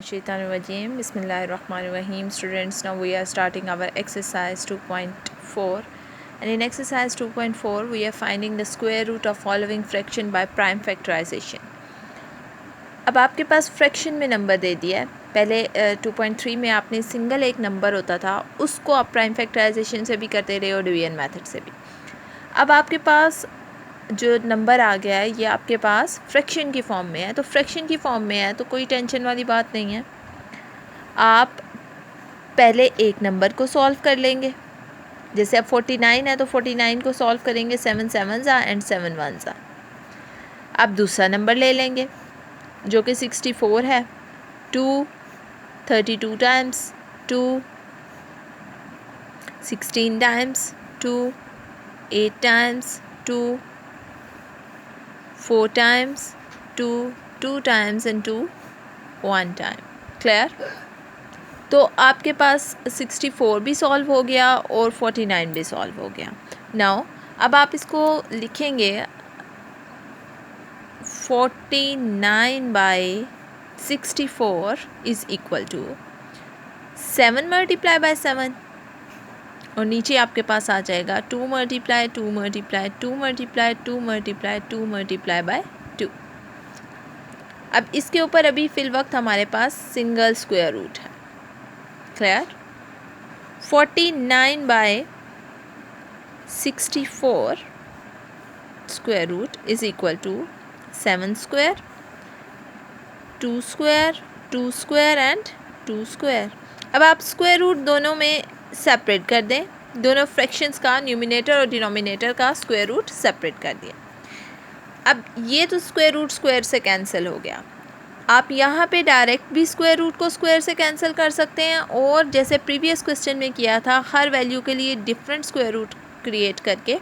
Shaitanirrajim. Bismillahirrahmanirrahim. Students, now we are starting our exercise 2.4, and in exercise 2.4 we are finding the square root of following fraction by prime factorization. अब आपके पास fraction में number दे दिया है. पहले 2.3 में आपने single एक नंबर होता था, उसको आप प्राइम फैक्टराइजेशन से भी करते रहे और डिवीजन मेथड से भी. अब आपके पास जो नंबर आ गया है ये आपके पास फ्रैक्शन की फॉर्म में है, तो फ्रैक्शन की फॉर्म में है तो कोई टेंशन वाली बात नहीं है. आप पहले एक नंबर को सॉल्व कर लेंगे. जैसे अब 49 है तो 49 को सॉल्व करेंगे 7 7 एंड 7 1 अब दूसरा नंबर ले लेंगे जो कि 64 है. 2 32 times 2 16 times 2 8 times 2 4 times 2 2 times and 2 1 time. Clear? तो आपके पास 64 भी सॉल्व हो गया और 49 भी सॉल्व हो गया. नाउ अब आप इसको लिखेंगे 49 by 64 is equal to 7 multiply by 7 और नीचे आपके पास आ जाएगा 2 multiply 2 multiply 2 multiply 2 multiply 2 multiply by 2. अब इसके ऊपर अभी फिल वक्त हमारे पास सिंगल स्क्वायर रूट है. Clear? 49 by 64 square root is equal to 7 square 2 square 2 square and 2 square. अब आप स्क्वायर रूट दोनों में सेपरेट कर दें. दोनों फ्रैक्शंस का न्यूमिनेटर और डिनोमिनेटर का स्क्वायर रूट सेपरेट कर दिया. अब ये तो स्क्वायर रूट स्क्वायर से कैंसिल हो गया. आप यहाँ पे डायरेक्ट भी स्क्वायर रूट को स्क्वायर से कैंसिल कर सकते हैं और जैसे प्रीवियस क्वेश्चन में किया था हर वैल्यू के लिए डिफरेंट स्क्वायर रूट क्रिएट करके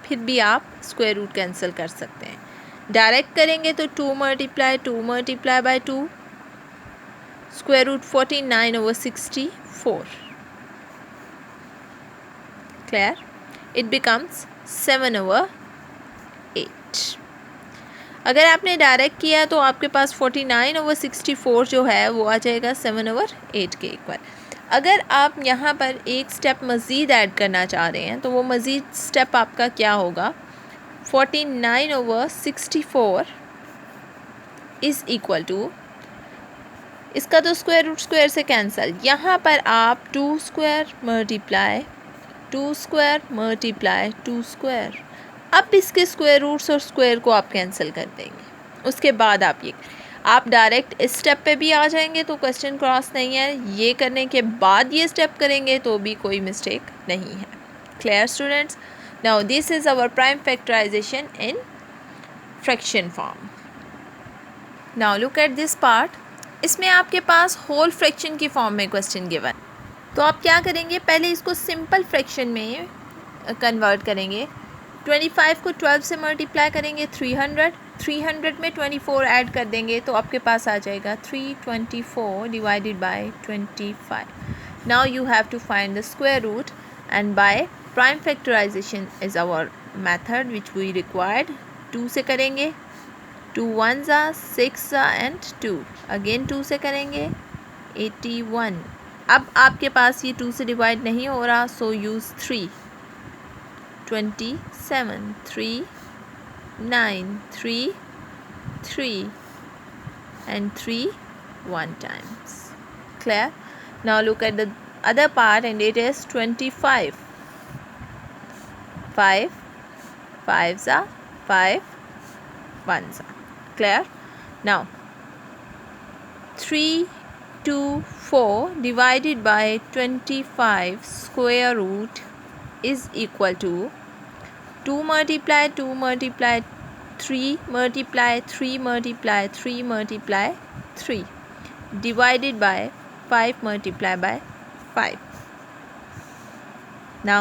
फिर भी आप स्क्वायर रूट कैंसिल कर सकते हैं. डायरेक्ट करेंगे तो 2 multiply by 2 square root 49 over 64. Clear? It becomes 7 over 8. अगर आपने डायरेक्ट किया तो आपके पास 49 ओवर 64 जो है वो आ जाएगा 7 ओवर 8 के इक्वल. अगर आप यहाँ पर एक स्टेप मज़ीद ऐड करना चाह रहे हैं तो वो मज़ीद स्टेप आपका क्या होगा? 49 ओवर 64 इज़ इक्वल टू, इसका तो स्क्वायर रूट स्क्वायर से कैंसिल. यहाँ पर आप 2 square multiply 2 square multiply 2 square. अब इसके स्क्वायर रूट्स और स्क्वायर को आप कैंसिल कर देंगे. उसके बाद आप डायरेक्ट इस स्टेप पे भी आ जाएंगे तो क्वेश्चन क्रॉस नहीं है. ये करने के बाद ये स्टेप करेंगे तो भी कोई मिस्टेक नहीं है. Clear students? Now this is our prime factorization in fraction form. Now look at this part. इसमें आपके पास होल फ्रैक्शन की फॉर्म में क्वेश्चन गिवन. तो आप क्या करेंगे? पहले इसको सिंपल फ्रैक्शन में कन्वर्ट करेंगे. 25 को 12 से मल्टीप्लाई करेंगे 300 में 24 ऐड कर देंगे तो आपके पास आ जाएगा 324 divided by 25. Now you have to find the square root and by prime factorization is our method which we required. 2 से करेंगे 2 1 6 एंड 2 अगेन 2 से करेंगे 81. अब आपके पास ये 2 से डिवाइड नहीं हो रहा so use 3. 27 3 9 3 3 and 3 1 times. Clear? Now look at the other part and it is 25. 5 5s are 5 1s are. Clear? Now 3 2 4 divided by 25 square root is equal to 2 multiply 2 multiply 3 multiply 3 multiply 3 multiply 3 divided by 5 multiply by 5. Now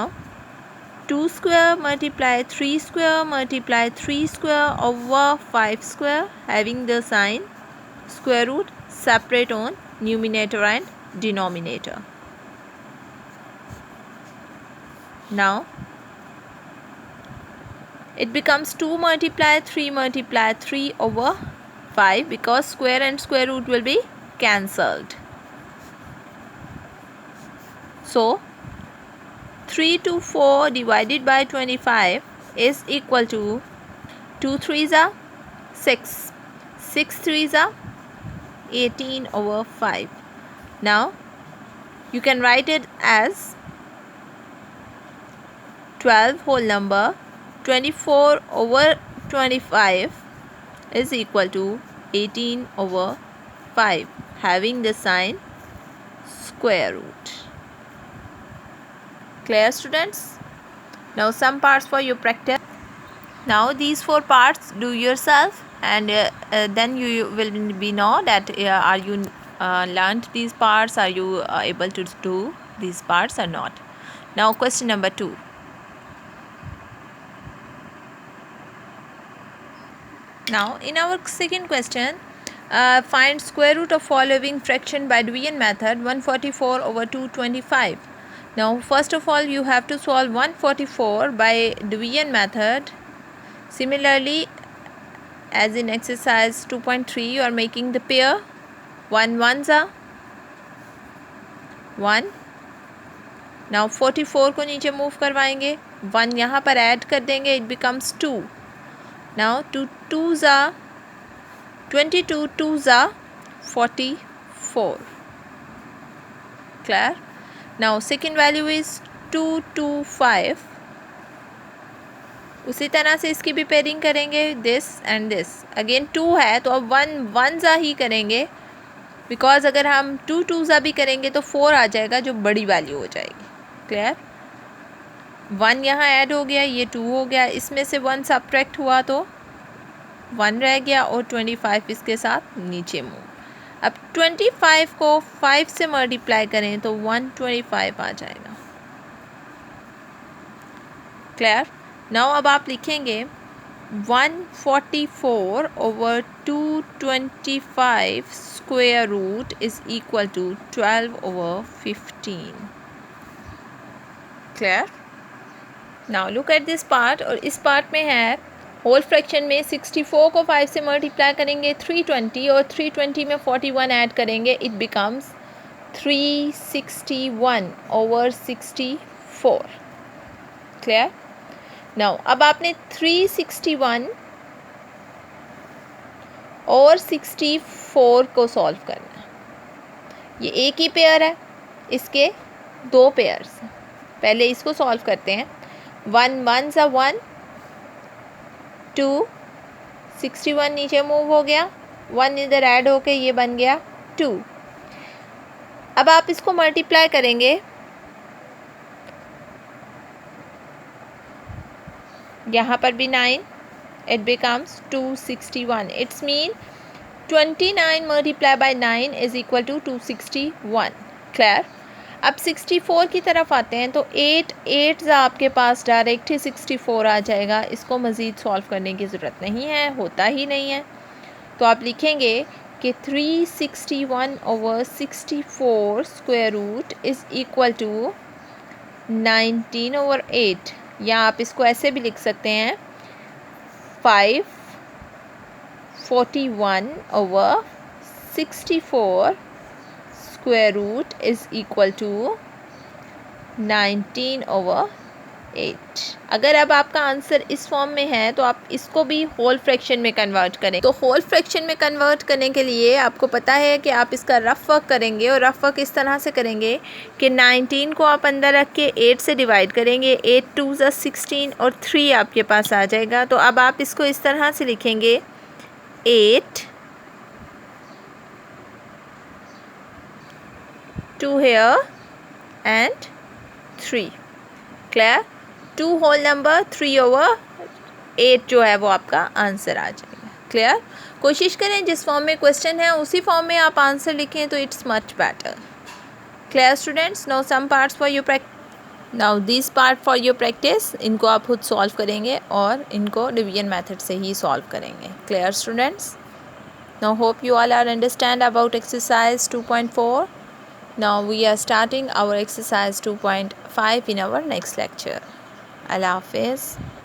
2 square multiply 3 square multiply 3 square over 5 square having the sign square root separate on numerator and denominator. Now it becomes 2 multiply 3 multiply 3 over 5 because square and square root will be cancelled. So 3 to 4 divided by 25 is equal to 2 3s are 6, 6 3s are 18 over 5. Now you can write it as 12 whole number 24 over 25 is equal to 18 over 5, having the sign square root. Clear, students? Now some parts for your practice. Now these 4 parts do yourself, and then you will be know that are you learned these parts, are you able to do these parts or not. Now question number 2. Now in our second question, find square root of following fraction by division method, 144 over 225. Now first of all you have to solve 144 by division method. Similarly, as in exercise 2.3, you are making the pair 1 1s are 1. Now 44 को नीचे move करवाएंगे, 1 यहाँ पर add कर देंगे, it becomes 2. Now 2 2s are 22, 2s are 44. Clear? Now second value is 225. उसी तरह से इसकी भी पेयरिंग करेंगे, दिस एंड दिस. अगेन 2 है तो अब 1 1s ही करेंगे, बिकॉज अगर हम 2 2s भी करेंगे तो 4 आ जाएगा, जो बड़ी वैल्यू हो जाएगी. क्लियर? 1 यहाँ ऐड हो गया, ये 2 हो गया, इसमें से 1 सब्ट्रैक्ट हुआ तो 1 रह गया और 25 इसके साथ नीचे मूव. अब 25 को 5 से मल्टीप्लाई करें तो 125 आ जाएगा. क्लियर? नाउ अब आप लिखेंगे 144 over 225 square root is equal to 12 over 15. Clear? Now look at this part. और इस पार्ट में है होल फ्रैक्शन में 64 को 5 से मल्टीप्लाई करेंगे 320 और 320 में 41 ऐड करेंगे, it becomes 361 over 64. Clear? Now अब आपने 361 और 64 को सॉल्व करना है. ये एक ही पेयर है, इसके 2 पेयर्स. पहले इसको सॉल्व करते हैं. 1 1s are 1, 2 61 नीचे मूव हो गया, 1 इधर ऐड होके ये बन गया 2. अब आप इसको मल्टीप्लाई करेंगे, यहाँ पर भी 9, it becomes 261. It's mean 29 multiply by 9 is equal to 261. Clear? अब 64 की तरफ आते हैं तो 8 8s आपके पास डायरेक्ट ही 64 आ जाएगा. इसको मज़ीद सॉल्व करने की ज़रूरत नहीं है, होता ही नहीं है. तो आप लिखेंगे कि 361 over 64 square root is equal to 19 over 8, या आप इसको ऐसे भी लिख सकते हैं 541 over 64 square root is equal to 19 over 8. अगर अब आपका आंसर इस फॉर्म में है तो आप इसको भी होल फ्रैक्शन में कन्वर्ट करें. तो होल फ्रैक्शन में कन्वर्ट करने के लिए आपको पता है कि आप इसका रफ वर्क करेंगे, और रफ वर्क इस तरह से करेंगे कि 19 को आप अंदर रख के 8 से डिवाइड करेंगे, 8 2s are 16 और 3 आपके पास आ जाएगा. तो अब आप इसको इस तरह से लिखेंगे 8 2 here and 3. Clear? 2 whole number 3 over 8 जो है वो आपका आंसर आ जाएगा. क्लियर? कोशिश करें जिस फॉर्म में क्वेश्चन है उसी फॉर्म में आप आंसर लिखें तो it's much better. Clear students? Now some parts for your practice. Now this part for your practice, इनको आप खुद सॉल्व करेंगे और इनको डिवीजन मेथड से ही सॉल्व करेंगे. Clear students? Now hope you all are understand about exercise 2.4. Now we are starting our exercise 2.5 in our next lecture. Allah Hafiz.